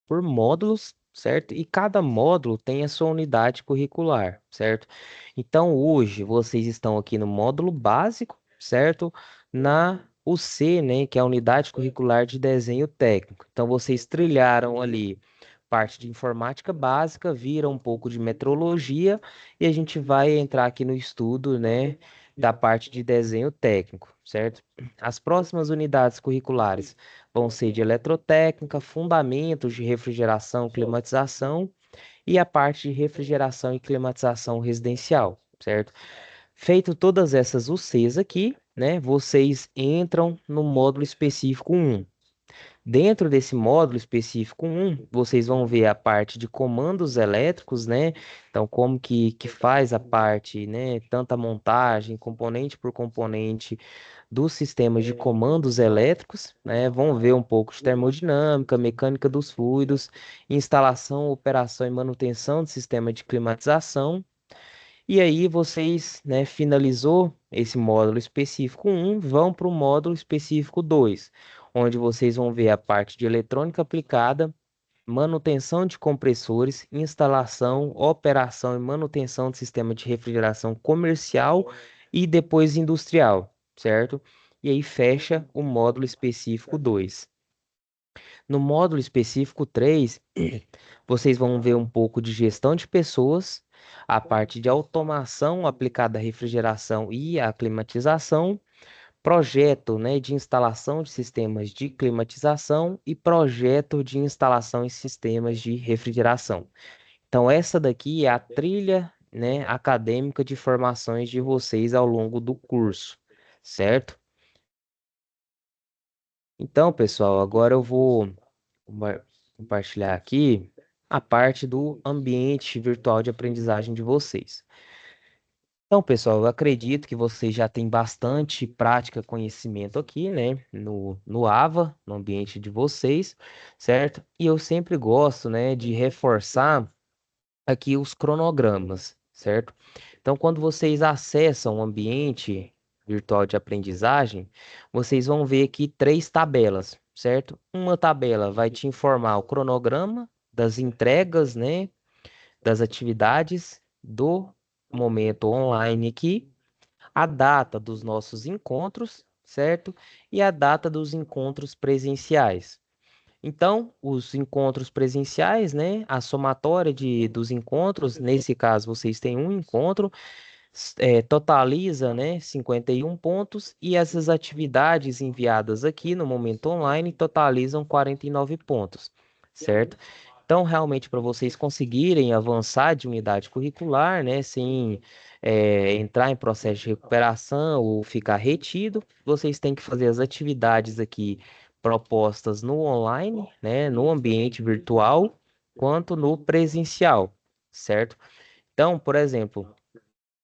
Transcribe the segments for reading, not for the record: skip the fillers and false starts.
por módulos, certo? E cada módulo tem a sua unidade curricular, certo? Então, hoje vocês estão aqui no módulo básico, certo? Na UC, né, que é a unidade curricular de desenho técnico. Então, vocês trilharam ali parte de informática básica, viram um pouco de metrologia e a gente vai entrar aqui no estudo, né, da parte de desenho técnico, certo? As próximas unidades curriculares vão ser de eletrotécnica, fundamentos de refrigeração, climatização e a parte de refrigeração e climatização residencial, certo? Feito todas essas UCs aqui, né, vocês entram no módulo específico 1. Dentro desse módulo específico 1, vocês vão ver a parte de comandos elétricos, né? Então, como que faz a parte, né? Tanta montagem, componente por componente dos sistemas de comandos elétricos, né? Vão ver um pouco de termodinâmica, mecânica dos fluidos, instalação, operação e manutenção do sistema de climatização. E aí vocês, né, finalizou esse módulo específico 1, vão para o módulo específico 2, onde vocês vão ver a parte de eletrônica aplicada, manutenção de compressores, instalação, operação e manutenção do sistema de refrigeração comercial e depois industrial, certo? E aí fecha o módulo específico 2. No módulo específico 3, vocês vão ver um pouco de gestão de pessoas, a parte de automação aplicada à refrigeração e à climatização, projeto, né, de instalação de sistemas de climatização e projeto de instalação em sistemas de refrigeração. Então, essa daqui é a trilha, né, acadêmica de formações de vocês ao longo do curso, certo? Então, pessoal, agora eu vou compartilhar aqui a parte do ambiente virtual de aprendizagem de vocês. Então, pessoal, eu acredito que vocês já têm bastante prática, conhecimento aqui, né, no AVA, no ambiente de vocês, certo? E eu sempre gosto, né, de reforçar aqui os cronogramas, certo? Então, quando vocês acessam o ambiente virtual de aprendizagem, vocês vão ver aqui três tabelas, certo? Uma tabela vai te informar o cronograma das entregas, né, das atividades do momento online aqui, a data dos nossos encontros, certo? E a data dos encontros presenciais. Então, os encontros presenciais, né? A somatória dos encontros, nesse caso, vocês têm um encontro, totaliza, né, 51 pontos, e essas atividades enviadas aqui no momento online totalizam 49 pontos, certo? Então, realmente, para vocês conseguirem avançar de unidade curricular, né, sem entrar em processo de recuperação ou ficar retido, vocês têm que fazer as atividades aqui propostas no online, né, no ambiente virtual, quanto no presencial, certo? Então, por exemplo,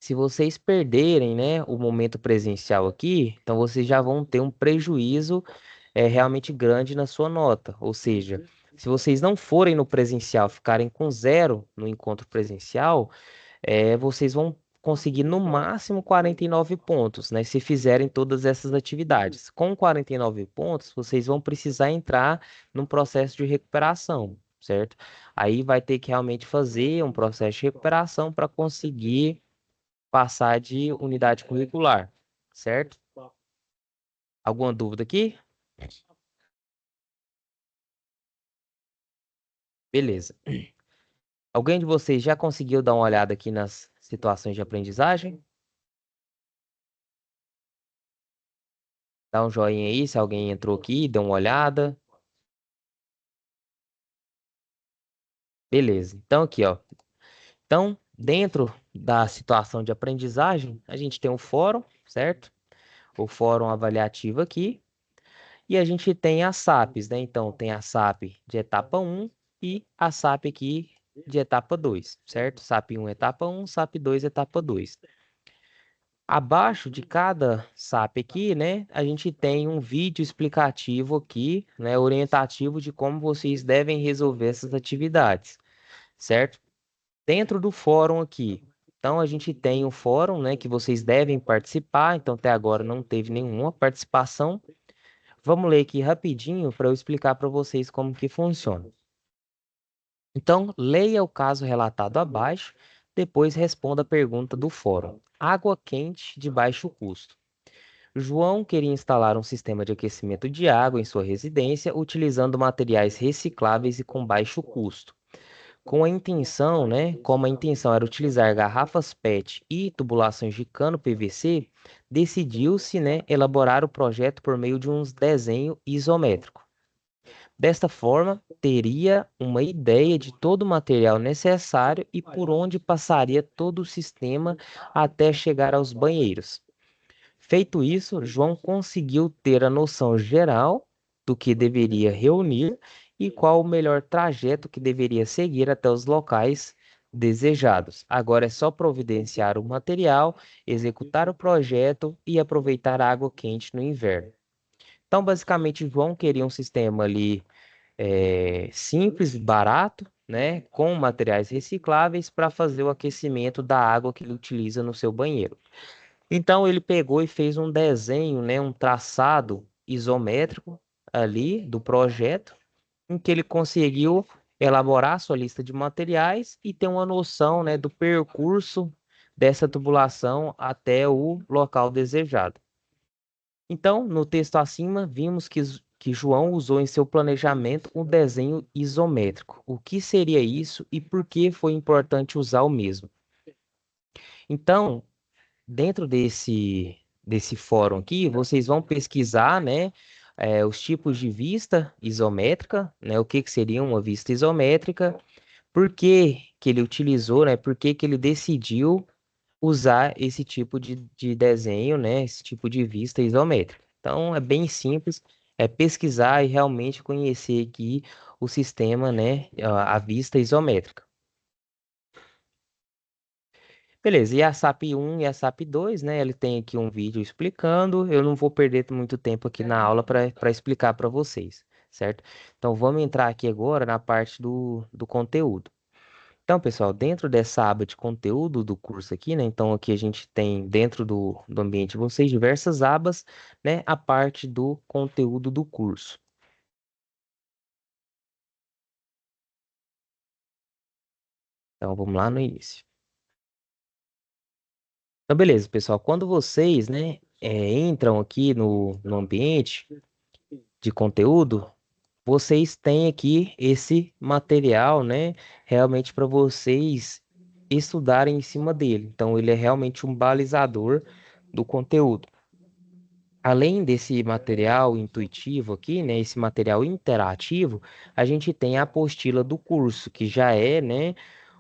se vocês perderem, né, o momento presencial aqui, então vocês já vão ter um prejuízo realmente grande na sua nota. Ou seja, se vocês não forem no presencial, ficarem com zero no encontro presencial, vocês vão conseguir no máximo 49 pontos, né? Se fizerem todas essas atividades. Com 49 pontos, vocês vão precisar entrar num processo de recuperação, certo? Aí vai ter que realmente fazer um processo de recuperação para conseguir passar de unidade curricular, certo? Alguma dúvida aqui? Beleza. Alguém de vocês já conseguiu dar uma olhada aqui nas situações de aprendizagem? Dá um joinha aí se alguém entrou aqui, deu uma olhada. Beleza. Então aqui, ó. Então, dentro da situação de aprendizagem, a gente tem o fórum, certo? O fórum avaliativo aqui. E a gente tem as SAPs, né? Então, tem a SAP de etapa um e a SAP aqui de etapa 2, certo? SAP um etapa um, SAP 2 etapa 2. Abaixo de cada SAP aqui, né, a gente tem um vídeo explicativo aqui, né, orientativo de como vocês devem resolver essas atividades, certo? Dentro do fórum aqui. Então, a gente tem um fórum, né, que vocês devem participar. Então, até agora não teve nenhuma participação. Vamos ler aqui rapidinho para eu explicar para vocês como que funciona. Então, leia o caso relatado abaixo, depois responda a pergunta do fórum. Água quente de baixo custo. João queria instalar um sistema de aquecimento de água em sua residência utilizando materiais recicláveis e com baixo custo. Com a intenção, né, como a intenção era utilizar garrafas PET e tubulações de cano PVC, decidiu-se, né, elaborar o projeto por meio de um desenho isométrico. Desta forma, teria uma ideia de todo o material necessário e por onde passaria todo o sistema até chegar aos banheiros. Feito isso, João conseguiu ter a noção geral do que deveria reunir e qual o melhor trajeto que deveria seguir até os locais desejados. Agora é só providenciar o material, executar o projeto e aproveitar a água quente no inverno. Então, basicamente, João queria um sistema ali simples, barato, né, com materiais recicláveis para fazer o aquecimento da água que ele utiliza no seu banheiro. Então ele pegou e fez um desenho, né, um traçado isométrico ali do projeto, em que ele conseguiu elaborar sua lista de materiais e ter uma noção, né, do percurso dessa tubulação até o local desejado. Então, no texto acima, vimos que João usou em seu planejamento um desenho isométrico. O que seria isso e por que foi importante usar o mesmo? Então, dentro desse fórum aqui, vocês vão pesquisar, né, os tipos de vista isométrica, né, o que que seria uma vista isométrica, por que que ele utilizou, né, por que que ele decidiu usar esse tipo de desenho, né, esse tipo de vista isométrica. Então, é bem simples, é pesquisar e realmente conhecer aqui o sistema, né, a vista isométrica. Beleza, e a SAP 1 e a SAP 2, né? Ele tem aqui um vídeo explicando. Eu não vou perder muito tempo aqui na aula para explicar para vocês, certo? Então vamos entrar aqui agora na parte do conteúdo. Então, pessoal, dentro dessa aba de conteúdo do curso aqui, né? Então aqui a gente tem dentro do ambiente de vocês diversas abas, né? A parte do conteúdo do curso. Então vamos lá no início. Então, beleza, pessoal. Quando vocês, né, entram aqui no ambiente de conteúdo, vocês têm aqui esse material, né, realmente para vocês estudarem em cima dele. Então, ele é realmente um balizador do conteúdo. Além desse material intuitivo aqui, né, esse material interativo, a gente tem a apostila do curso, que já é, né,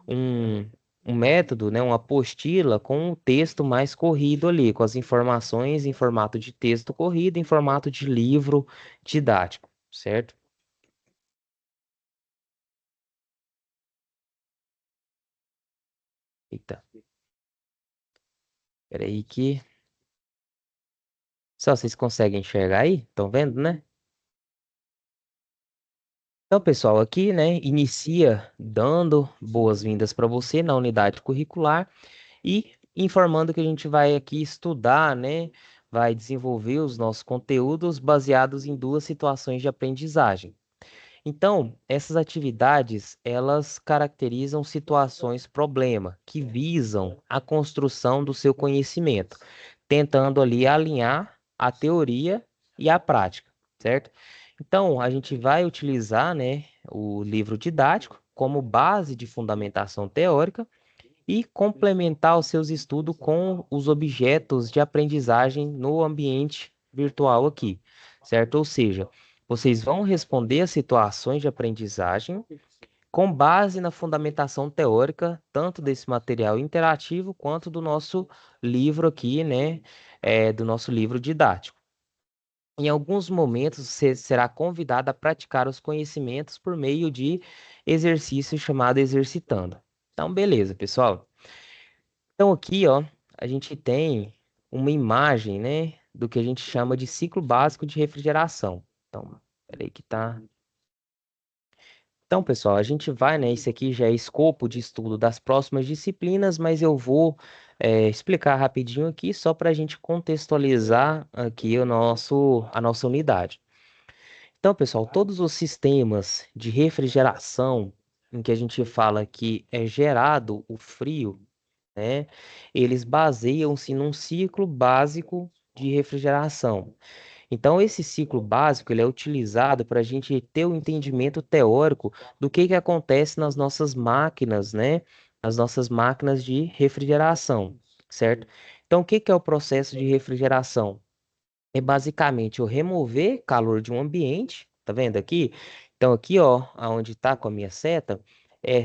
um, um método, né, uma apostila com um texto mais corrido ali, com as informações em formato de texto corrido, em formato de livro didático, certo? Eita, peraí que... Só vocês conseguem enxergar aí? Estão vendo, né? Então, pessoal, aqui, né, inicia dando boas-vindas para você na unidade curricular e informando que a gente vai aqui estudar, né, vai desenvolver os nossos conteúdos baseados em duas situações de aprendizagem. Então, essas atividades, elas caracterizam situações problema, que visam a construção do seu conhecimento, tentando ali alinhar a teoria e a prática, certo? Então, a gente vai utilizar, né, o livro didático como base de fundamentação teórica e complementar os seus estudos com os objetos de aprendizagem no ambiente virtual aqui, certo? Ou seja, vocês vão responder as situações de aprendizagem com base na fundamentação teórica, tanto desse material interativo quanto do nosso livro aqui, né? Do nosso livro didático. Em alguns momentos, você será convidado a praticar os conhecimentos por meio de exercício chamado exercitando. Então, beleza, pessoal. Então aqui, ó, a gente tem uma imagem, né, do que a gente chama de ciclo básico de refrigeração. Então, peraí que tá. Então, pessoal, a gente vai, né, esse aqui já é escopo de estudo das próximas disciplinas, mas eu vou explicar rapidinho aqui só para a gente contextualizar aqui a nossa unidade. Então, pessoal, todos os sistemas de refrigeração em que a gente fala que é gerado o frio, né? Eles baseiam-se num ciclo básico de refrigeração. Então, esse ciclo básico ele é utilizado para a gente ter o entendimento teórico do que acontece nas nossas máquinas, né? As nossas máquinas de refrigeração, certo? Então, o que é o processo de refrigeração? É basicamente eu remover calor de um ambiente, tá vendo aqui? Então aqui, ó, aonde tá com a minha seta,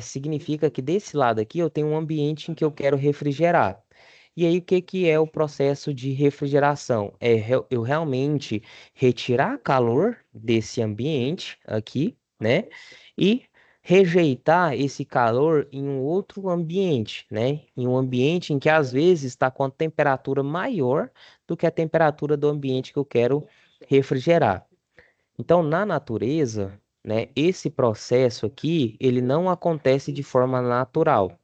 significa que desse lado aqui eu tenho um ambiente em que eu quero refrigerar. E aí, o que que é o processo de refrigeração? Eu realmente retirar calor desse ambiente aqui, né? E rejeitar esse calor em um outro ambiente, né? Em um ambiente em que às vezes está com a temperatura maior do que a temperatura do ambiente que eu quero refrigerar. Então, na natureza, né, esse processo aqui, ele não acontece de forma natural.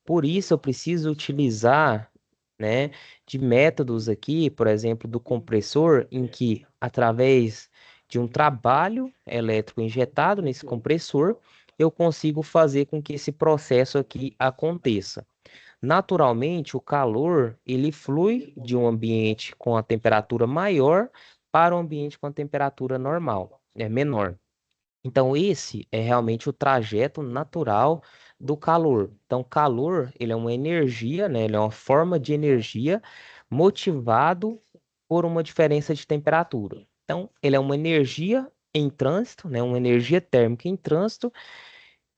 Por isso, eu preciso utilizar, né, de métodos aqui, por exemplo, do compressor, em que, através de um trabalho elétrico injetado nesse compressor, eu consigo fazer com que esse processo aqui aconteça. Naturalmente, o calor ele flui de um ambiente com a temperatura maior para um ambiente com a temperatura normal, é menor. Então, esse é realmente o trajeto natural do calor. Então, calor, ele é uma energia, né? Ele é uma forma de energia motivado por uma diferença de temperatura. Então, ele é uma energia em trânsito, né? Uma energia térmica em trânsito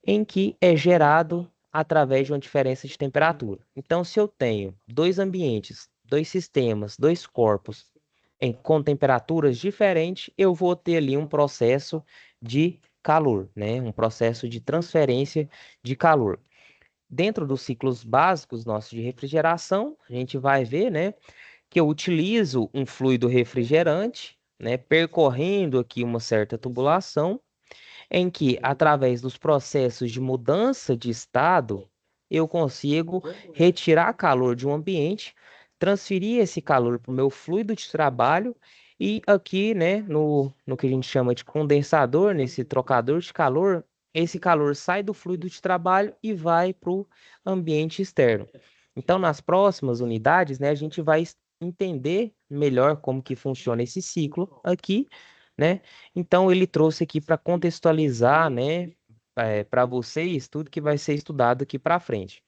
em que é gerado através de uma diferença de temperatura. Então, se eu tenho dois ambientes, dois sistemas, dois corpos com temperaturas diferentes, eu vou ter ali um processo de calor, né? Um processo de transferência de calor. Dentro dos ciclos básicos nossos de refrigeração, a gente vai ver, né, que eu utilizo um fluido refrigerante, né, percorrendo aqui uma certa tubulação em que, através dos processos de mudança de estado, eu consigo retirar calor de um ambiente, transferir esse calor para o meu fluido de trabalho e aqui, né, no que a gente chama de condensador, nesse trocador de calor, esse calor sai do fluido de trabalho e vai para o ambiente externo. Então, nas próximas unidades, né, a gente vai entender melhor como que funciona esse ciclo aqui, né? Então ele trouxe aqui para contextualizar, né, para vocês tudo que vai ser estudado aqui para frente.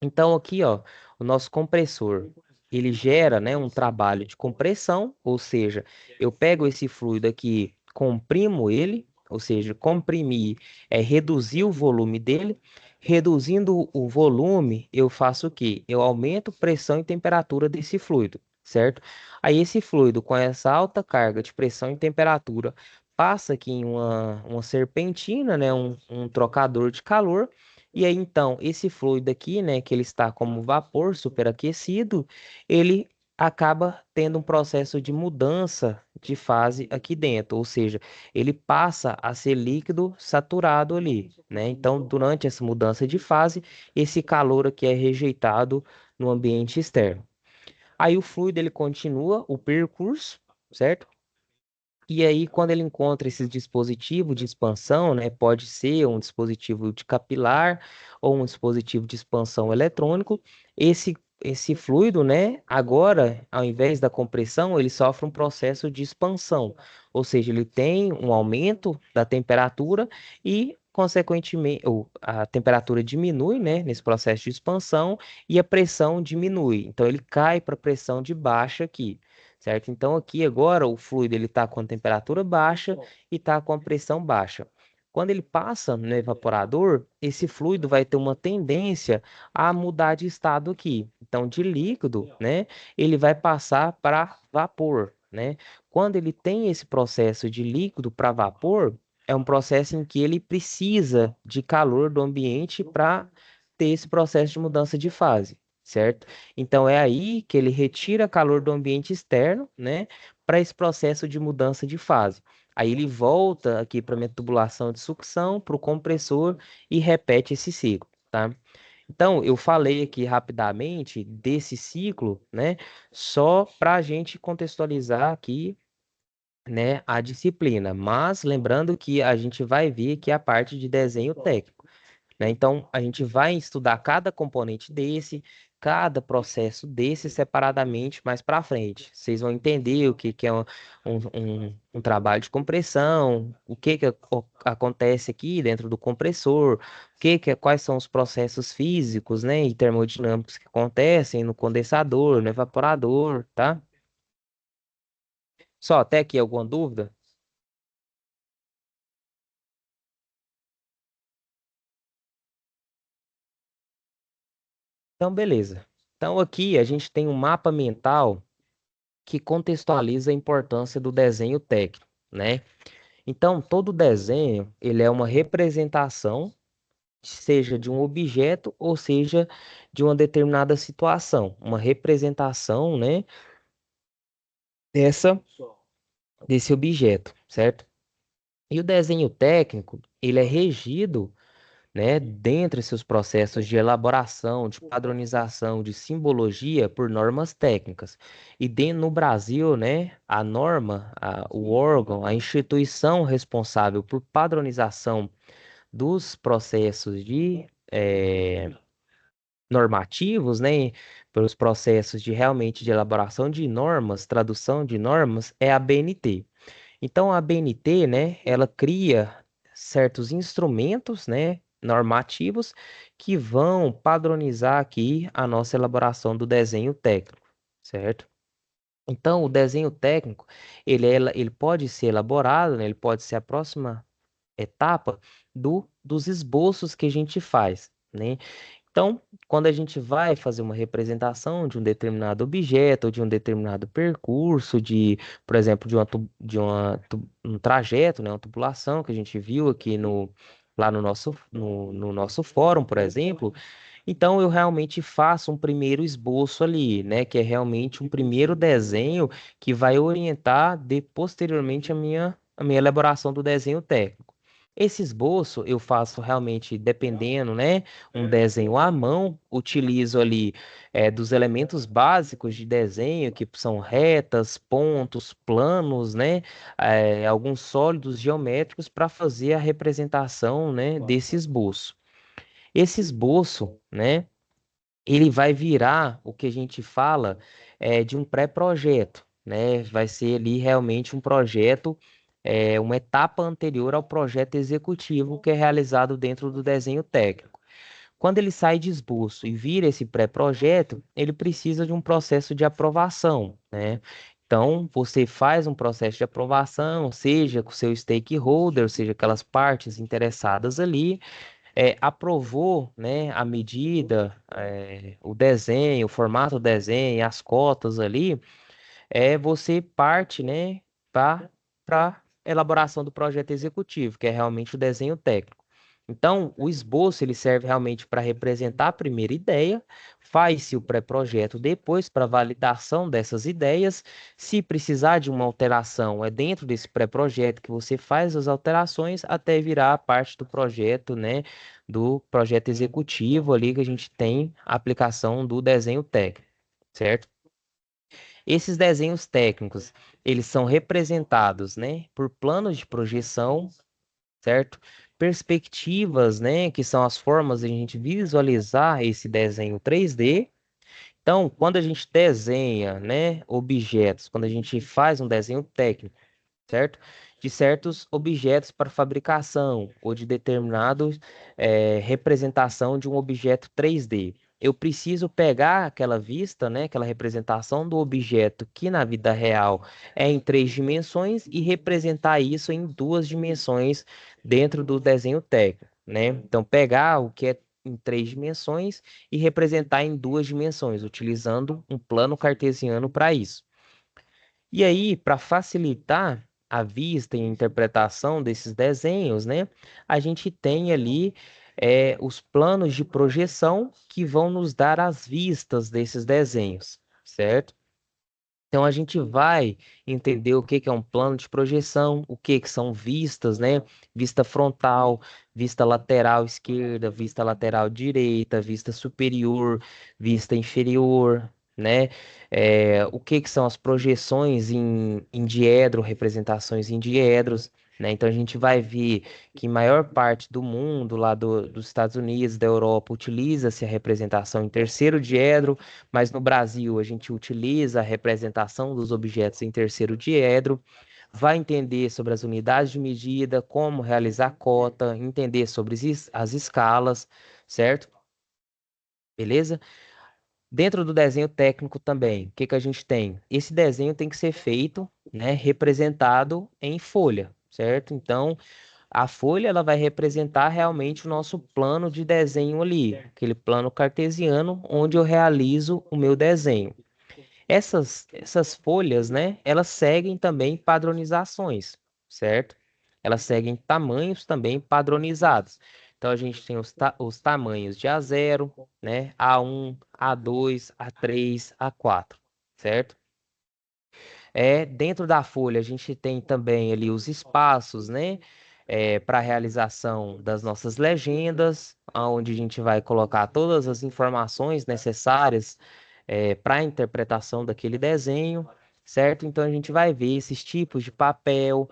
Então aqui, ó, o nosso compressor, ele gera, né, um trabalho de compressão, ou seja, eu pego esse fluido aqui, comprimo ele, ou seja, comprimir é reduzir o volume dele. Reduzindo o volume, eu faço o quê? Eu aumento pressão e temperatura desse fluido, certo? Aí esse fluido com essa alta carga de pressão e temperatura passa aqui em uma serpentina, né, um trocador de calor e aí, então, esse fluido aqui, né, que ele está como vapor superaquecido, ele acaba tendo um processo de mudança de fase aqui dentro, ou seja, ele passa a ser líquido saturado ali, né? Então, durante essa mudança de fase, esse calor aqui é rejeitado no ambiente externo. Aí o fluido ele continua o percurso, certo? E aí, quando ele encontra esse dispositivo de expansão, né, pode ser um dispositivo de capilar ou um dispositivo de expansão eletrônico, esse fluido, né, agora, ao invés da compressão, ele sofre um processo de expansão, ou seja, ele tem um aumento da temperatura e, consequentemente, a temperatura diminui, né, nesse processo de expansão e a pressão diminui. Então, ele cai para a pressão de baixa aqui, certo? Então aqui agora o fluido ele está com a temperatura baixa e está com a pressão baixa. Quando ele passa no evaporador, esse fluido vai ter uma tendência a mudar de estado aqui. Então, de líquido, né, ele vai passar para vapor, né? Quando ele tem esse processo de líquido para vapor, é um processo em que ele precisa de calor do ambiente para ter esse processo de mudança de fase, certo? Então é aí que ele retira calor do ambiente externo, né, para esse processo de mudança de fase. Aí ele volta aqui para minha tubulação de sucção, para o compressor e repete esse ciclo, tá? Então, eu falei aqui rapidamente desse ciclo, né, só para a gente contextualizar aqui, né, a disciplina. Mas lembrando que a gente vai ver aqui a parte de desenho técnico. né? Então, a gente vai estudar cada componente desse, cada processo desse separadamente mais para frente. Vocês vão entender o que que é um trabalho de compressão, o que que acontece aqui dentro do compressor, quais são os processos físicos, né, e termodinâmicos que acontecem no condensador, no evaporador, tá? Só até aqui alguma dúvida? Então, beleza. Então, aqui a gente tem um mapa mental que contextualiza a importância do desenho técnico, né? Então, todo desenho, ele é uma representação, seja de um objeto ou seja de uma determinada situação, uma representação, né, dessa desse objeto, certo? E o desenho técnico, ele é regido, né, dentre seus processos de elaboração, de padronização, de simbologia por normas técnicas. E no Brasil, né, a norma, o órgão, a instituição responsável por padronização dos processos de normativos, né, pelos processos de realmente de elaboração de normas, tradução de normas, é a BNT. Então, a BNT, né, ela cria certos instrumentos, né, normativos que vão padronizar aqui a nossa elaboração do desenho técnico, certo? Então, o desenho técnico, ele pode ser elaborado, né, ele pode ser a próxima etapa dos esboços que a gente faz, né? Então, quando a gente vai fazer uma representação de um determinado objeto, ou de um determinado percurso, por exemplo, um trajeto, né, uma tubulação que a gente viu aqui lá no nosso fórum, por exemplo, então eu realmente faço um primeiro esboço ali, né, que é realmente um primeiro desenho que vai orientar posteriormente a minha elaboração do desenho técnico. Esse esboço eu faço realmente dependendo, né? Um desenho à mão, utilizo ali dos elementos básicos de desenho, que são retas, pontos, planos, né? Alguns sólidos geométricos para fazer a representação, né, desse esboço. Esse esboço, né? Ele vai virar o que a gente fala de um pré-projeto, né? Vai ser ali realmente um projeto, uma etapa anterior ao projeto executivo que é realizado dentro do desenho técnico. Quando ele sai de esboço e vira esse pré-projeto, ele precisa de um processo de aprovação, né? Então, você faz um processo de aprovação, seja com seu stakeholder, seja aquelas partes interessadas ali, aprovou, né, a medida, o desenho, o formato do desenho, as cotas ali, você parte, né, para elaboração do projeto executivo, que é realmente o desenho técnico. Então, o esboço ele serve realmente para representar a primeira ideia, faz-se o pré-projeto depois para validação dessas ideias. Se precisar de uma alteração, é dentro desse pré-projeto que você faz as alterações até virar a parte do projeto, né, do projeto executivo ali que a gente tem a aplicação do desenho técnico, certo? Esses desenhos técnicos, eles são representados, né, por planos de projeção, certo? Perspectivas, né, que são as formas de a gente visualizar esse desenho 3D. Então, quando a gente desenha, né, objetos, quando a gente faz um desenho técnico, certo? De certos objetos para fabricação ou de determinados representação de um objeto 3D. Eu preciso pegar aquela vista, né, aquela representação do objeto que na vida real é em 3 dimensões e representar isso em 2 dimensões dentro do desenho técnico, né? Então, pegar o que é em 3 dimensões e representar em 2 dimensões, utilizando um plano cartesiano para isso. E aí, para facilitar a vista e a interpretação desses desenhos, né, a gente tem ali os planos de projeção que vão nos dar as vistas desses desenhos, certo? Então a gente vai entender o que que é um plano de projeção, o que que são vistas, né? Vista frontal, vista lateral esquerda, vista lateral direita, vista superior, vista inferior, né? O que que são as projeções em diedro, representações em diedros. né? Então a gente vai ver que maior parte do mundo, lá dos Estados Unidos, da Europa, utiliza-se a representação em terceiro diedro, mas no Brasil a gente utiliza a representação dos objetos em terceiro diedro. Vai entender sobre as unidades de medida, como realizar cota, entender sobre as escalas, certo? Beleza? Dentro do desenho técnico também, o que que a gente tem? Esse desenho tem que ser feito, né, representado em folha, certo? Então, a folha ela vai representar realmente o nosso plano de desenho ali, aquele plano cartesiano onde eu realizo o meu desenho. Essas folhas, né, elas seguem também padronizações, certo? Elas seguem tamanhos também padronizados. Então a gente tem os tamanhos de A0, né, A1, A2, A3, A4, certo? Dentro da folha a gente tem também ali os espaços, né? Para a realização das nossas legendas, onde a gente vai colocar todas as informações necessárias para a interpretação daquele desenho, certo? Então a gente vai ver esses tipos de papel,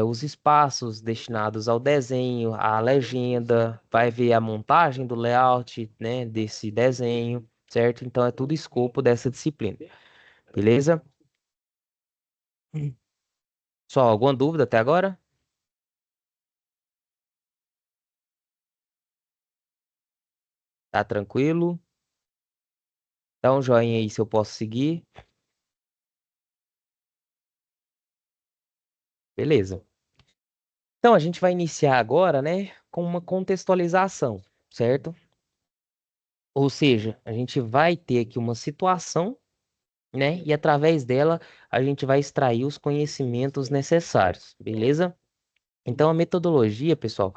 os espaços destinados ao desenho, à legenda, vai ver a montagem do layout, né, desse desenho, certo? Então é tudo escopo dessa disciplina, beleza? Só alguma dúvida até agora? Tá tranquilo? Dá um joinha aí se eu posso seguir. Beleza. Então a gente vai iniciar agora, né, com uma contextualização, certo? Ou seja, a gente vai ter aqui uma situação, né, e através dela a gente vai extrair os conhecimentos necessários, beleza? Então a metodologia, pessoal,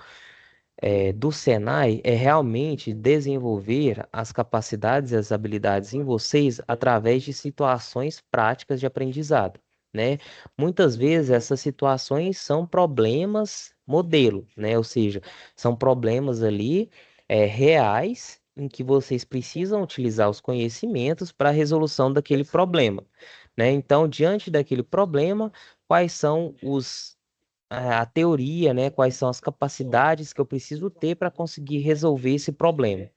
do Senai é realmente desenvolver as capacidades e as habilidades em vocês através de situações práticas de aprendizado, né? Muitas vezes essas situações são problemas modelo, né? Ou seja, são problemas ali reais em que vocês precisam utilizar os conhecimentos para a resolução daquele problema, né? Então, diante daquele problema, quais são a teoria, né? Quais são as capacidades que eu preciso ter para conseguir resolver esse problema.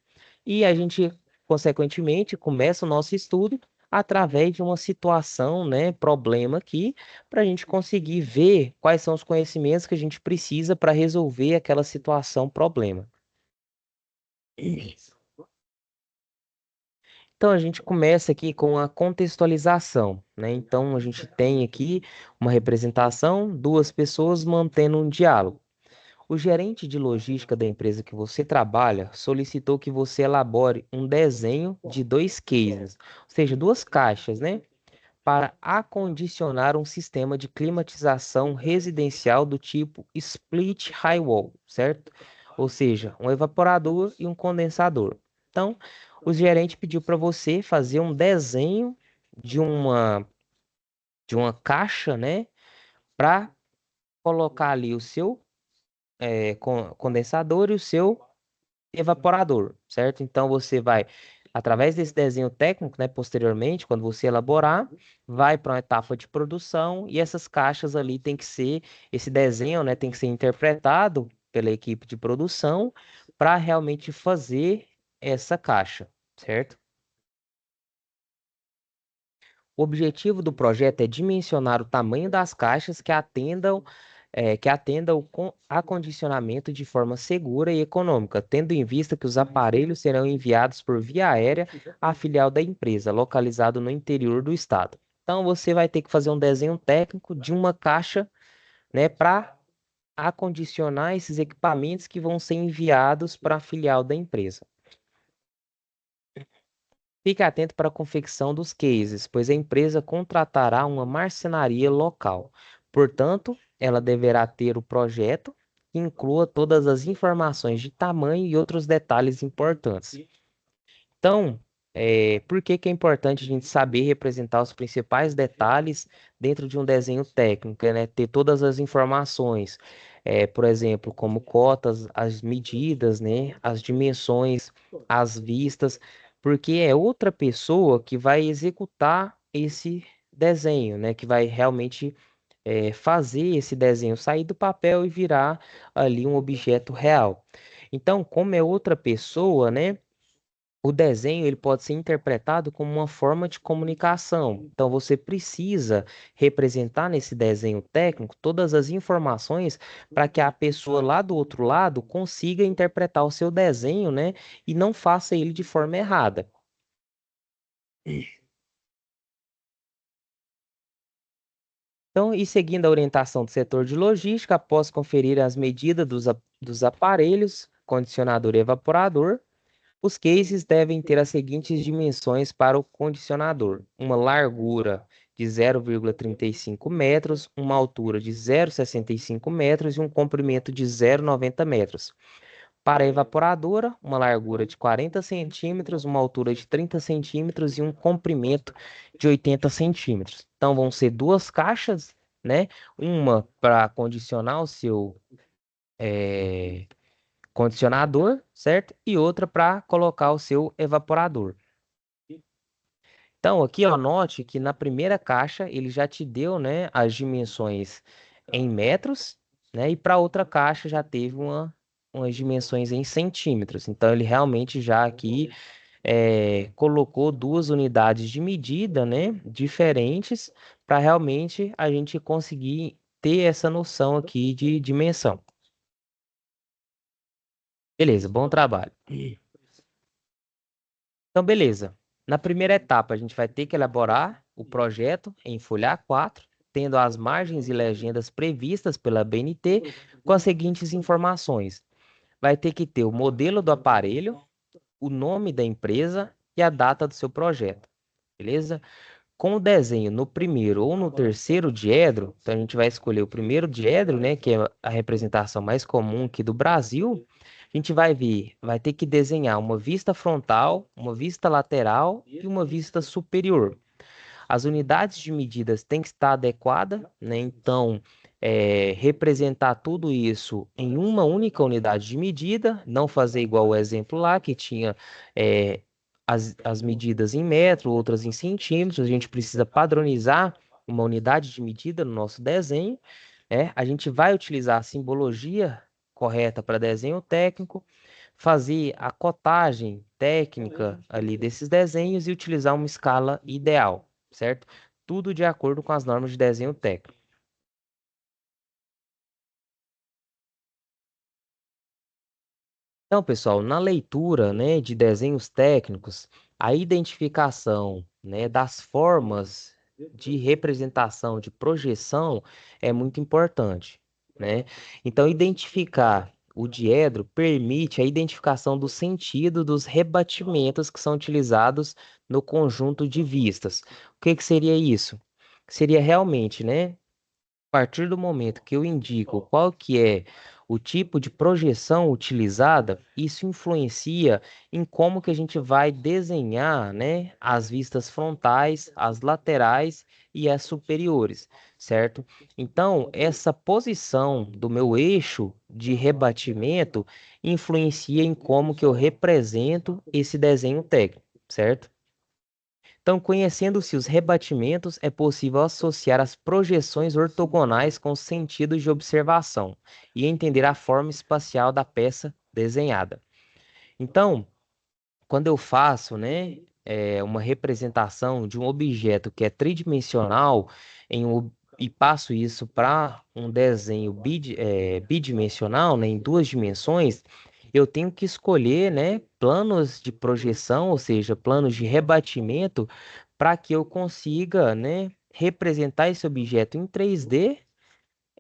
E a gente, consequentemente, começa o nosso estudo através de uma situação, né? Problema aqui, para a gente conseguir ver quais são os conhecimentos que a gente precisa para resolver aquela situação, problema. Então a gente começa aqui com a contextualização, né? Então a gente tem aqui uma representação, duas pessoas mantendo um diálogo. O gerente de logística da empresa que você trabalha solicitou que você elabore um desenho de dois cases, ou seja, duas caixas, né? Para acondicionar um sistema de climatização residencial do tipo split high wall, certo? Ou seja, um evaporador e um condensador. Então, o gerente pediu para você fazer um desenho de uma caixa, né? Para colocar ali o seu condensador e o seu evaporador, certo? Então você vai, através desse desenho técnico, né, posteriormente, quando você elaborar, vai para uma etapa de produção e essas caixas ali tem que ser, esse desenho, né, tem que ser interpretado pela equipe de produção para realmente fazer essa caixa, certo? O objetivo do projeto é dimensionar o tamanho das caixas que atenda o acondicionamento de forma segura e econômica, tendo em vista que os aparelhos serão enviados por via aérea à filial da empresa, localizado no interior do estado. Então você vai ter que fazer um desenho técnico de uma caixa, né, para acondicionar esses equipamentos que vão ser enviados para a filial da empresa. Fique atento para a confecção dos cases, pois a empresa contratará uma marcenaria local. Portanto, ela deverá ter o projeto que inclua todas as informações de tamanho e outros detalhes importantes. Então, por que que é importante a gente saber representar os principais detalhes dentro de um desenho técnico, né? Ter todas as informações, por exemplo, como cotas, as medidas, né? As dimensões, as vistas, porque é outra pessoa que vai executar esse desenho, né? Que vai realmente fazer esse desenho sair do papel e virar ali um objeto real. Então, como é outra pessoa, né? O desenho ele pode ser interpretado como uma forma de comunicação. Então, você precisa representar nesse desenho técnico todas as informações para que a pessoa lá do outro lado consiga interpretar o seu desenho, né? E não faça ele de forma errada. Então, e seguindo a orientação do setor de logística, após conferir as medidas dos aparelhos, condicionador e evaporador, os cases devem ter as seguintes dimensões para o condicionador: uma largura de 0,35 metros, uma altura de 0,65 metros e um comprimento de 0,90 metros. Para a evaporadora, uma largura de 40 centímetros, uma altura de 30 centímetros e um comprimento de 80 centímetros. Então, vão ser duas caixas, né? Uma para condicionar o seu condicionador, certo? E outra para colocar o seu evaporador. Então, aqui, ó, note que na primeira caixa ele já te deu, né, as dimensões em metros, né? E para outra caixa já teve umas dimensões em centímetros. Então, ele realmente já aqui colocou duas unidades de medida, né, diferentes, para realmente a gente conseguir ter essa noção aqui de dimensão. Beleza, bom trabalho. Então, beleza. Na primeira etapa, a gente vai ter que elaborar o projeto em folha A4, tendo as margens e legendas previstas pela BNT, com as seguintes informações. Vai ter que ter o modelo do aparelho, o nome da empresa e a data do seu projeto. Beleza? Com o desenho no primeiro ou no terceiro diedro, então a gente vai escolher o primeiro diedro, né, que é a representação mais comum aqui do Brasil. A gente vai ver, vai ter que desenhar uma vista frontal, uma vista lateral e uma vista superior. As unidades de medidas têm que estar adequadas, né? Então, representar tudo isso em uma única unidade de medida, não fazer igual o exemplo lá, que tinha é, as medidas em metro, outras em centímetros. A gente precisa padronizar uma unidade de medida no nosso desenho, né? A gente vai utilizar a simbologia correta para desenho técnico, fazer a cotagem técnica ali desses desenhos e utilizar uma escala ideal, certo? Tudo de acordo com as normas de desenho técnico. Então, pessoal, na leitura, né, de desenhos técnicos, a identificação, né, das formas de representação, de projeção é muito importante, né? Então, identificar o diedro permite a identificação do sentido dos rebatimentos que são utilizados no conjunto de vistas. O que que seria isso? Seria realmente, né, partir do momento que eu indico qual que é o tipo de projeção utilizada, isso influencia em como que a gente vai desenhar, né, as vistas frontais, as laterais e as superiores, certo? Então, essa posição do meu eixo de rebatimento influencia em como que eu represento esse desenho técnico, certo? Então, conhecendo-se os rebatimentos, é possível associar as projeções ortogonais com os sentidos de observação e entender a forma espacial da peça desenhada. Então, quando eu faço, né, uma representação de um objeto que é tridimensional e passo isso para um desenho bidimensional, né, em duas dimensões, eu tenho que escolher, né, planos de projeção, ou seja, planos de rebatimento, para que eu consiga, né, representar esse objeto em 3D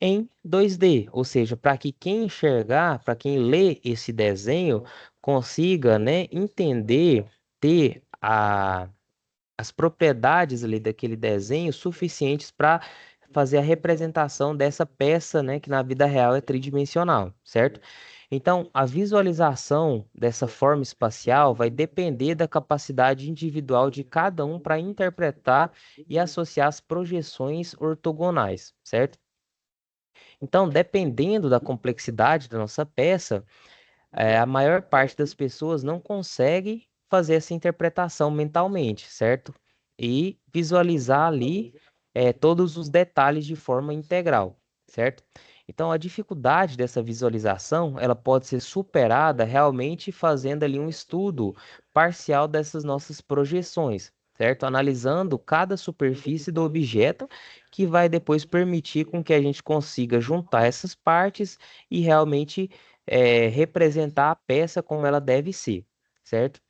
em 2D, ou seja, para que quem enxergar, para quem lê esse desenho, consiga, né, entender, ter as propriedades ali daquele desenho suficientes para fazer a representação dessa peça, né, que na vida real é tridimensional, certo? Então, a visualização dessa forma espacial vai depender da capacidade individual de cada um para interpretar e associar as projeções ortogonais, certo? Então, dependendo da complexidade da nossa peça, a maior parte das pessoas não consegue fazer essa interpretação mentalmente, certo? E visualizar ali. todos os detalhes de forma integral, certo? Então, a dificuldade dessa visualização, ela pode ser superada realmente fazendo ali um estudo parcial dessas nossas projeções, certo? Analisando cada superfície do objeto, que vai depois permitir com que a gente consiga juntar essas partes e realmente representar a peça como ela deve ser, certo?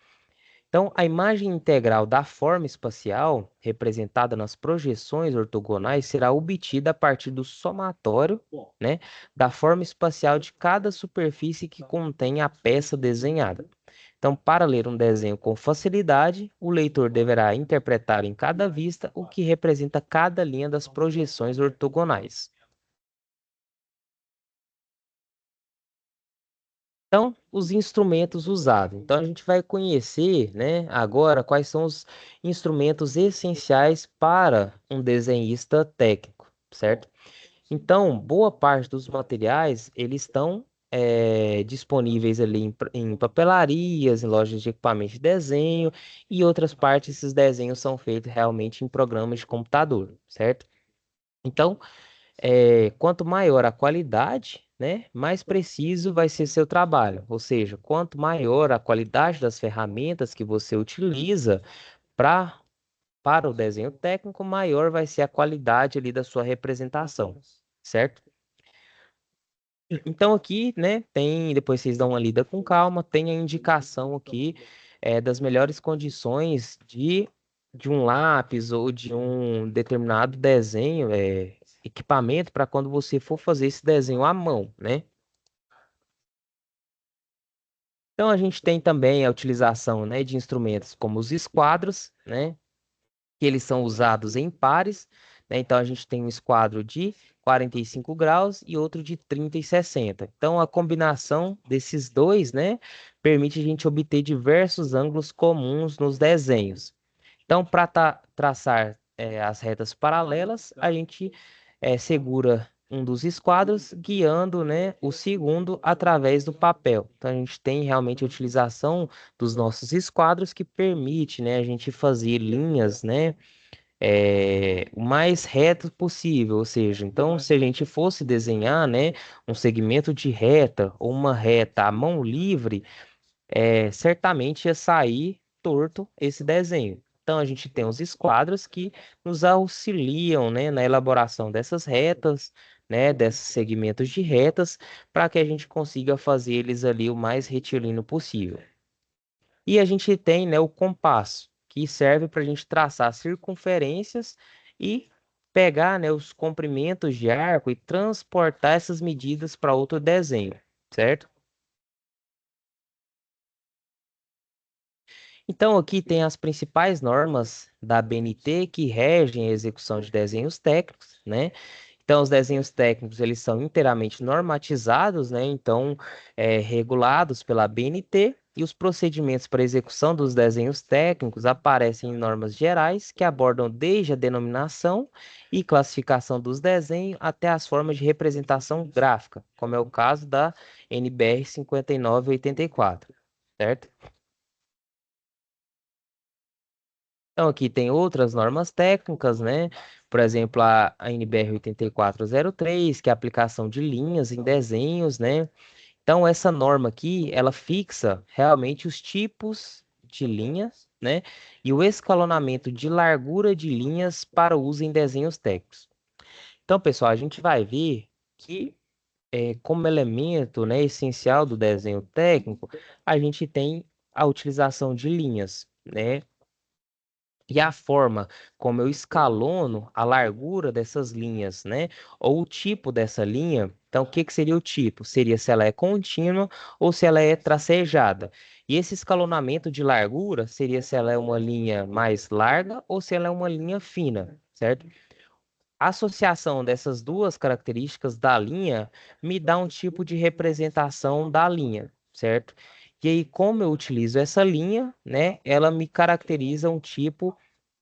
Então, a imagem integral da forma espacial, representada nas projeções ortogonais, será obtida a partir do somatório, né, da forma espacial de cada superfície que contém a peça desenhada. Então, para ler um desenho com facilidade, o leitor deverá interpretar em cada vista o que representa cada linha das projeções ortogonais. Então, os instrumentos usados. Então, a gente vai conhecer, né, agora quais são os instrumentos essenciais para um desenhista técnico, certo? Então, boa parte dos materiais, eles estão disponíveis ali em papelarias, em lojas de equipamento de desenho, e outras partes, esses desenhos são feitos realmente em programas de computador, certo? Então, quanto maior a qualidade, né, mais preciso vai ser seu trabalho. Ou seja, quanto maior a qualidade das ferramentas que você utiliza para para o desenho técnico, maior vai ser a qualidade ali da sua representação, certo? Então aqui, né, tem, depois vocês dão uma lida com calma, tem a indicação aqui das melhores condições de um lápis ou de um determinado desenho, equipamento para quando você for fazer esse desenho à mão, né? Então a gente tem também a utilização, né, de instrumentos como os esquadros, né? Que eles são usados em pares, né? Então a gente tem um esquadro de 45 graus e outro de 30 e 60. Então a combinação desses dois, né, permite a gente obter diversos ângulos comuns nos desenhos. Então, para traçar as retas paralelas, a gente segura um dos esquadros, guiando, né, o segundo através do papel. Então, a gente tem realmente a utilização dos nossos esquadros que permite, né, a gente fazer linhas, né, o mais reto possível. Ou seja, então, se a gente fosse desenhar, né, um segmento de reta ou uma reta à mão livre, certamente ia sair torto esse desenho. Então a gente tem os esquadros que nos auxiliam, né, na elaboração dessas retas, né, desses segmentos de retas, para que a gente consiga fazer eles ali o mais retilíneo possível. E a gente tem, né, o compasso, que serve para a gente traçar circunferências e pegar, né, os comprimentos de arco e transportar essas medidas para outro desenho, certo? Então, aqui tem as principais normas da BNT que regem a execução de desenhos técnicos, né? Então, os desenhos técnicos, eles são inteiramente normatizados, né? Então, regulados pela BNT, e os procedimentos para execução dos desenhos técnicos aparecem em normas gerais que abordam desde a denominação e classificação dos desenhos até as formas de representação gráfica, como é o caso da NBR 5984, certo? Então, aqui tem outras normas técnicas, né? Por exemplo, a NBR 8403, que é a aplicação de linhas em desenhos, né? Então, essa norma aqui, ela fixa realmente os tipos de linhas, né? E o escalonamento de largura de linhas para uso em desenhos técnicos. Então, pessoal, a gente vai ver que, como elemento, né, essencial do desenho técnico, a gente tem a utilização de linhas, né? E a forma como eu escalono a largura dessas linhas, né? Ou o tipo dessa linha. Então, o que que seria o tipo? Seria se ela é contínua ou se ela é tracejada. E esse escalonamento de largura seria se ela é uma linha mais larga ou se ela é uma linha fina, certo? A associação dessas duas características da linha me dá um tipo de representação da linha, certo? E aí, como eu utilizo essa linha, né? Ela me caracteriza um tipo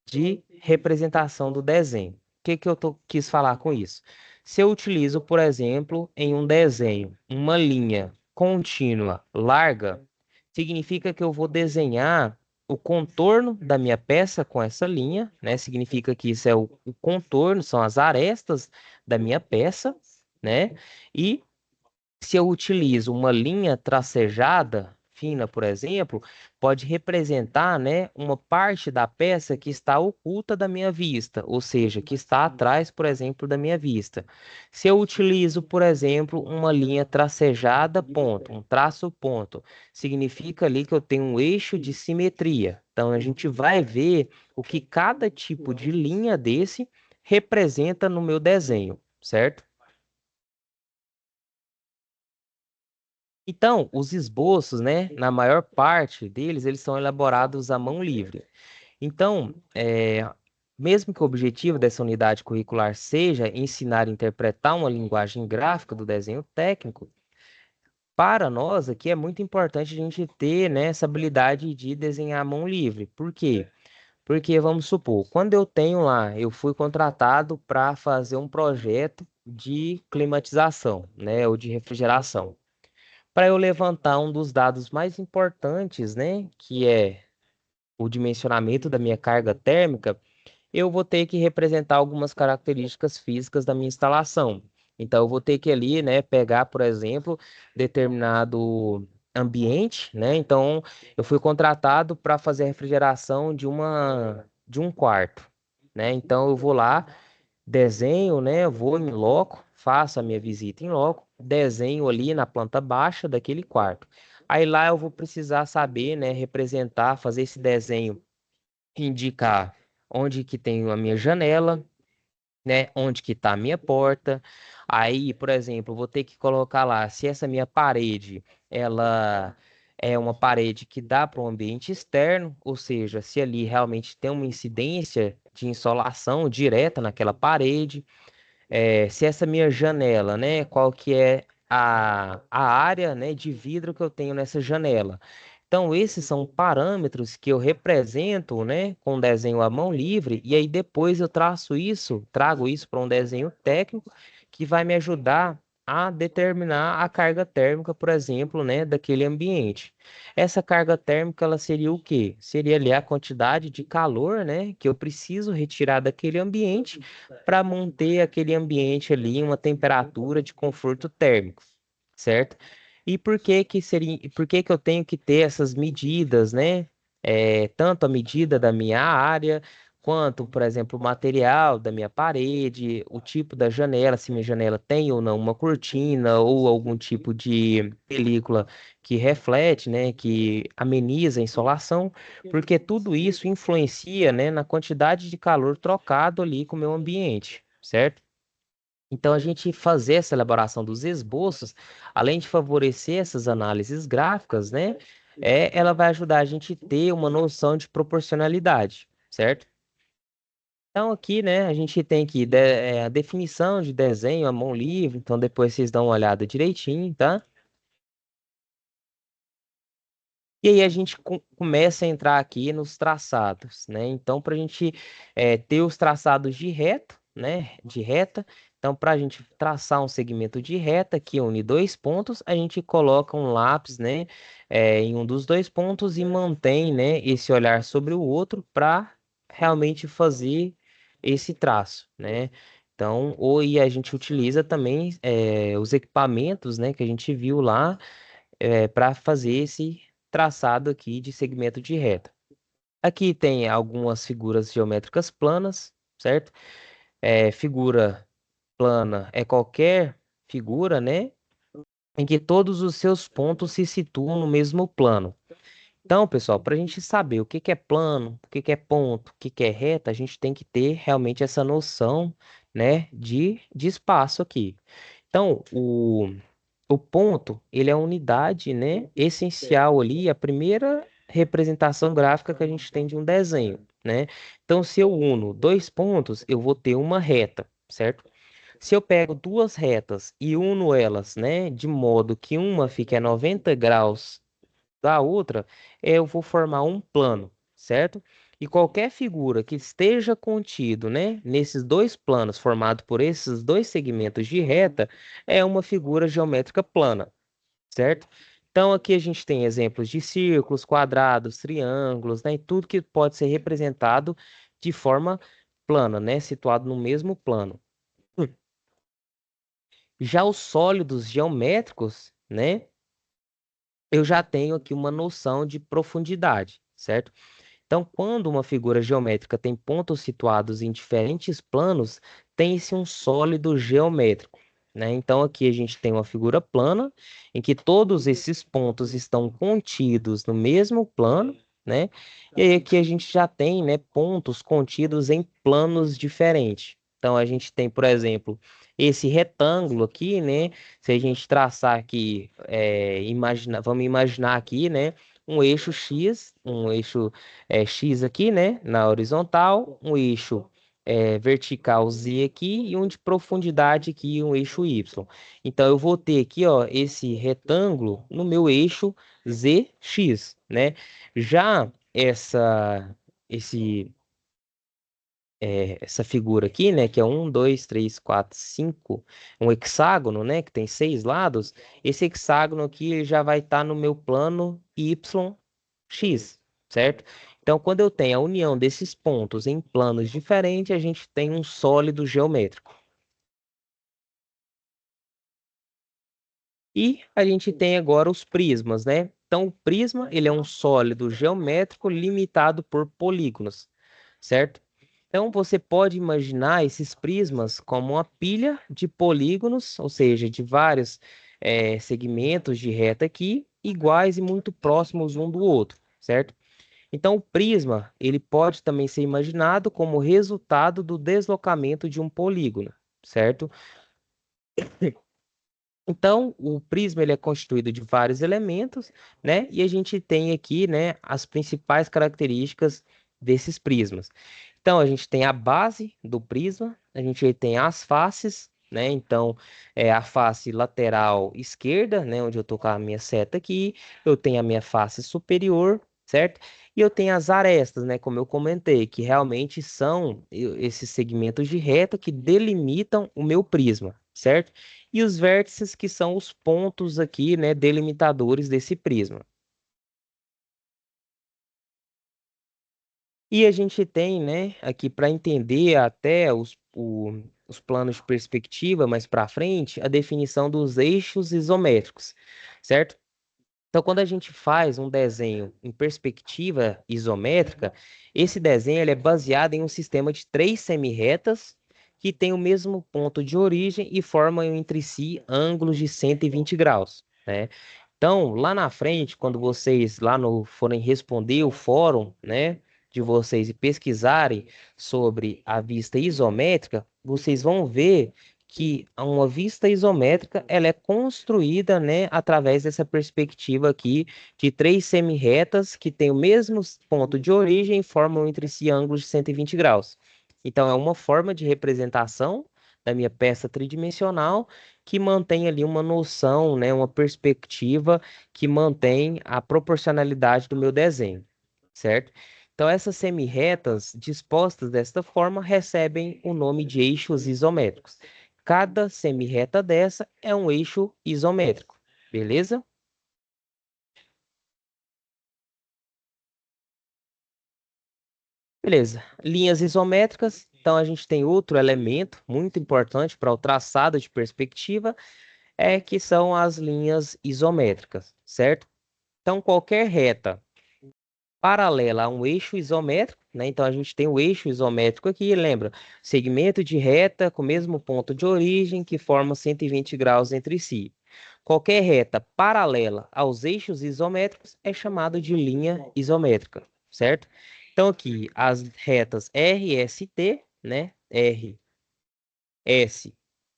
de representação do desenho. O que que quis falar com isso? Se eu utilizo, por exemplo, em um desenho, uma linha contínua larga, significa que eu vou desenhar o contorno da minha peça com essa linha, né? Significa que isso é o contorno, são as arestas da minha peça, né? E se eu utilizo uma linha tracejada fina, por exemplo, pode representar, né, uma parte da peça que está oculta da minha vista, ou seja, que está atrás, por exemplo, da minha vista. Se eu utilizo, por exemplo, uma linha tracejada ponto, um traço ponto, significa ali que eu tenho um eixo de simetria. Então a gente vai ver o que cada tipo de linha desse representa no meu desenho, certo? Então, os esboços, né, na maior parte deles, eles são elaborados à mão livre. Então, mesmo que o objetivo dessa unidade curricular seja ensinar a interpretar uma linguagem gráfica do desenho técnico, para nós aqui é muito importante a gente ter, né, essa habilidade de desenhar à mão livre. Por quê? Porque, vamos supor, quando eu tenho lá, eu fui contratado para fazer um projeto de climatização, né, ou de refrigeração para eu levantar um dos dados mais importantes, né, que é o dimensionamento da minha carga térmica, eu vou ter que representar algumas características físicas da minha instalação. Então, eu vou ter que ali, né, pegar, por exemplo, determinado ambiente, né? Então, eu fui contratado para fazer a refrigeração de um quarto, né? Então, eu vou lá, desenho, né? Vou em loco, faço a minha visita em loco, desenho ali na planta baixa daquele quarto. Aí lá eu vou precisar saber, né, representar, fazer esse desenho, indicar onde que tem a minha janela, né, onde que está a minha porta. Aí, por exemplo, eu vou ter que colocar lá se essa minha parede, ela é uma parede que dá para o ambiente externo, ou seja, se ali realmente tem uma incidência de insolação direta naquela parede se essa minha janela, né, qual que é a área, né, de vidro que eu tenho nessa janela. Então, esses são parâmetros que eu represento, né, com desenho à mão livre, e aí depois eu traço isso, trago isso para um desenho técnico que vai me ajudar a determinar a carga térmica, por exemplo, né, daquele ambiente. Essa carga térmica, ela seria o quê? Seria ali a quantidade de calor, né, que eu preciso retirar daquele ambiente para manter aquele ambiente ali em uma temperatura de conforto térmico, certo? E por que que eu tenho que ter essas medidas, né? Tanto a medida da minha área, quanto, por exemplo, o material da minha parede, o tipo da janela, se minha janela tem ou não uma cortina ou algum tipo de película que reflete, né, que ameniza a insolação, porque tudo isso influencia, né, na quantidade de calor trocado ali com o meu ambiente, certo? Então, a gente fazer essa elaboração dos esboços, além de favorecer essas análises gráficas, né, ela vai ajudar a gente a ter uma noção de proporcionalidade, certo? Então, aqui, né, a gente tem aqui a definição de desenho à mão livre, então depois vocês dão uma olhada direitinho, tá? E aí a gente começa a entrar aqui nos traçados, né? Então, para a gente ter os traçados de reto, né? De reta. Então, para a gente traçar um segmento de reta que une dois pontos, a gente coloca um lápis, né? Em um dos dois pontos e mantém, né? Esse olhar sobre o outro para realmente fazer esse traço, né? Então, ou e a gente utiliza também os equipamentos, né? Que a gente viu lá para fazer esse traçado aqui de segmento de reta. Aqui tem algumas figuras geométricas planas, certo? Figura plana é qualquer figura, né? Em que todos os seus pontos se situam no mesmo plano. Então, pessoal, para a gente saber o que que é plano, o que que é ponto, o que que é reta, a gente tem que ter realmente essa noção, né, de espaço aqui. Então, o ponto, ele é a unidade, né, essencial ali, a primeira representação gráfica que a gente tem de um desenho, né? Então, se eu uno dois pontos, eu vou ter uma reta, certo? Se eu pego duas retas e uno elas, né, de modo que uma fique a 90 graus da outra, eu vou formar um plano, certo? E qualquer figura que esteja contido, né, nesses dois planos formado por esses dois segmentos de reta é uma figura geométrica plana, certo? Então, aqui a gente tem exemplos de círculos, quadrados, triângulos, né? E tudo que pode ser representado de forma plana, né? Situado no mesmo plano. Hum. Já os sólidos geométricos, né? Eu já tenho aqui uma noção de profundidade, certo? Então, quando uma figura geométrica tem pontos situados em diferentes planos, tem-se um sólido geométrico, né? Então, aqui a gente tem uma figura plana, em que todos esses pontos estão contidos no mesmo plano, né? E aí aqui a gente já tem, né, pontos contidos em planos diferentes. Então, a gente tem, por exemplo, esse retângulo aqui, né? Se a gente traçar aqui, vamos imaginar aqui, né? Um eixo X, um eixo X aqui, né, na horizontal, um eixo vertical Z aqui e um de profundidade aqui, um eixo Y. Então eu vou ter aqui, ó, esse retângulo no meu eixo ZX, né? Já esse essa figura aqui, né, que é um, dois, três, quatro, cinco, um hexágono, né, que tem 6 lados, esse hexágono aqui ele já vai estar no meu plano YX, certo? Então, quando eu tenho a união desses pontos em planos diferentes, a gente tem um sólido geométrico. E a gente tem agora os prismas, né? Então, o prisma, ele é um sólido geométrico limitado por polígonos, certo? Então, você pode imaginar esses prismas como uma pilha de polígonos, ou seja, de vários segmentos de reta aqui, iguais e muito próximos um do outro, certo? Então, o prisma, ele pode também ser imaginado como resultado do deslocamento de um polígono, certo? Então, o prisma ele é constituído de vários elementos, né? E a gente tem aqui, né, as principais características desses prismas. Então, a gente tem a base do prisma, a gente tem as faces, né? Então, é a face lateral esquerda, né, onde eu tô com a minha seta aqui, eu tenho a minha face superior, certo? E eu tenho as arestas, né, como eu comentei, que realmente são esses segmentos de reta que delimitam o meu prisma, certo? E os vértices que são os pontos aqui, né, delimitadores desse prisma. E a gente tem, né, aqui para entender até os planos de perspectiva mais para frente, a definição dos eixos isométricos, certo? Então, quando a gente faz um desenho em perspectiva isométrica, esse desenho ele é baseado em um sistema de 3 semi-retas que têm o mesmo ponto de origem e formam entre si ângulos de 120 graus, né? Então, lá na frente, quando vocês lá no forem responder o fórum, né, de vocês e pesquisarem sobre a vista isométrica, vocês vão ver que uma vista isométrica ela é construída, né, através dessa perspectiva aqui de 3 semi-retas que têm o mesmo ponto de origem e formam entre si ângulos de 120 graus. Então, é uma forma de representação da minha peça tridimensional que mantém ali uma noção, né, uma perspectiva que mantém a proporcionalidade do meu desenho, certo? Então, essas semi-retas dispostas desta forma recebem o nome de eixos isométricos. Cada semi-reta dessa é um eixo isométrico, beleza? Beleza. Linhas isométricas. Então, a gente tem outro elemento muito importante para o traçado de perspectiva, que são as linhas isométricas, certo? Então, qualquer reta paralela a um eixo isométrico, né? Então, a gente tem o eixo isométrico aqui, lembra? Segmento de reta com o mesmo ponto de origem que forma 120 graus entre si. Qualquer reta paralela aos eixos isométricos é chamado de linha isométrica, certo? Então, aqui, as retas R, S e T, né? R, S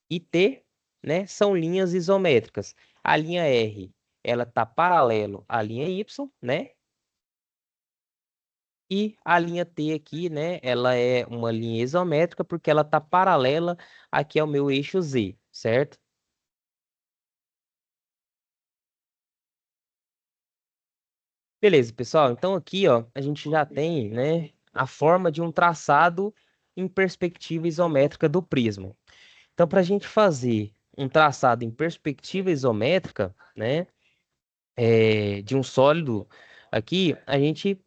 e T, né? São linhas isométricas. A linha R, ela está paralelo à linha Y, né? E a linha T aqui, né? Ela é uma linha isométrica porque ela está paralela aqui ao meu eixo Z, certo? Beleza, pessoal. Então aqui, ó, a gente já tem, né, a forma de um traçado em perspectiva isométrica do prisma. Então, para a gente fazer um traçado em perspectiva isométrica, né? de um sólido aqui, a gente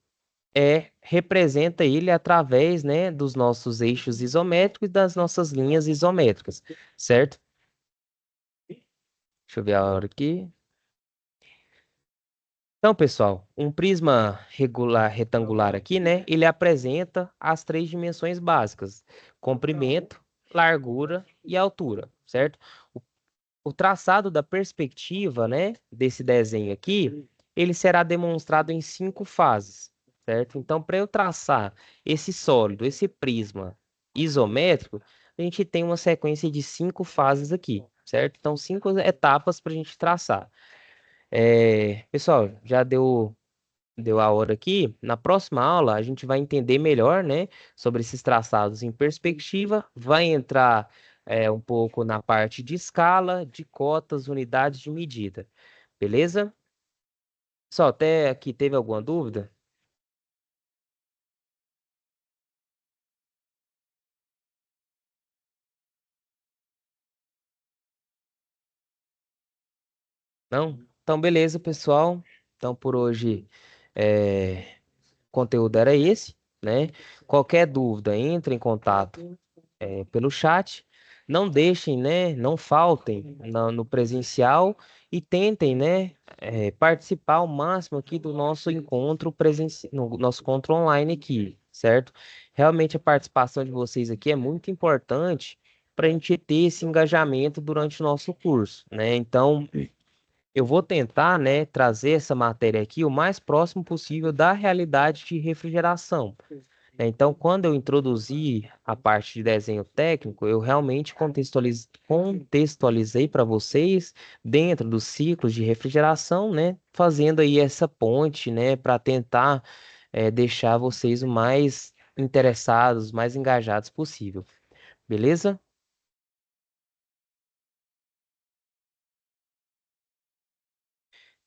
representa ele através, né, dos nossos eixos isométricos e das nossas linhas isométricas, certo? Deixa eu ver a hora aqui. Então, pessoal, um prisma regular retangular aqui, né? Ele apresenta as três dimensões básicas: comprimento, largura e altura, certo? O, o traçado da perspectiva, né, desse desenho aqui, ele será demonstrado em cinco fases, certo? Então, para eu traçar esse sólido, esse prisma isométrico, a gente tem uma sequência de cinco fases aqui, certo? Então, cinco etapas para a gente traçar. Pessoal, já deu a hora aqui. Na próxima aula, a gente vai entender melhor, né, sobre esses traçados em perspectiva, vai entrar um pouco na parte de escala, de cotas, unidades de medida. Beleza? Só até aqui teve alguma dúvida? Não? Então, beleza, pessoal. Então, por hoje, o conteúdo era esse, né? Qualquer dúvida, entre em contato pelo chat. Não deixem, né? Não faltem no presencial e tentem, né? Participar ao máximo aqui do nosso encontro presencial, no nosso encontro online aqui, certo? Realmente a participação de vocês aqui é muito importante para a gente ter esse engajamento durante o nosso curso, né? Então, eu vou tentar, né, trazer essa matéria aqui o mais próximo possível da realidade de refrigeração. Então, quando eu introduzi a parte de desenho técnico, eu realmente contextualizei para vocês dentro dos ciclos de refrigeração, né? Fazendo aí essa ponte, né? Para tentar deixar vocês o mais interessados, mais engajados possível. Beleza?